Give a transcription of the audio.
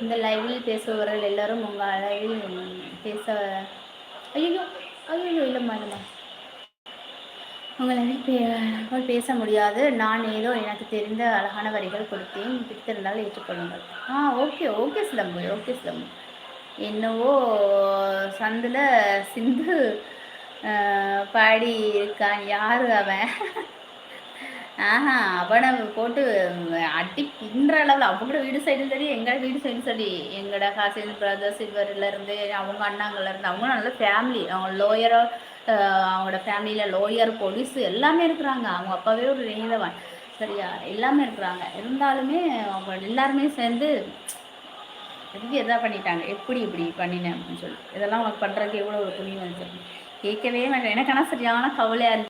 இந்த லைவில் பேசுபவர்கள் எல்லாரும் உங்கள் அளவில் பேச ஐயோ ஐயோ இல்லைம்மா இல்லைம்மா உங்களை பேச முடியாது. நான் ஏதோ எனக்கு தெரிந்த அழகான வரிகள் கொடுத்தேன். பிடித்திருந்தால் ஏற்றுக்கொள்ளுங்கள். ஓகே ஓகே சிலம்பு ஓகே சிலம்பு. என்னவோ சந்தில் சிந்து பாடி இருக்கான். யாரு அவன்? அவனை போட்டு அடி பின்ற அளவில் அவங்க வீடு சைடும் சரி எங்கள் வீடு சைடும் சரி எங்களோட காசின் பிரதர்ஸ் இவர்லேருந்து அவங்க அண்ணாங்கள்லேருந்து அவங்க நல்ல ஃபேமிலி. அவங்க லோயரோ அவங்களோட ஃபேமிலியில் லோயர் போலீஸ் எல்லாமே இருக்கிறாங்க. அவங்க அப்பாவே ஒரு ரேதவன் சரியா எல்லாமே இருக்கிறாங்க. இருந்தாலுமே அவங்க எல்லாருமே சேர்ந்து எதுக்கு எதா பண்ணிட்டாங்க. எப்படி இப்படி பண்ணினேன் அப்படின்னு சொல்லி இதெல்லாம் உனக்கு பண்ணுறதுக்கு எவ்வளோ ஒரு துணிவு வந்துச்சு கேட்கவே மாட்டேன். எனக்கு ஆனால் சரியான கவலையாக இருந்துச்சு.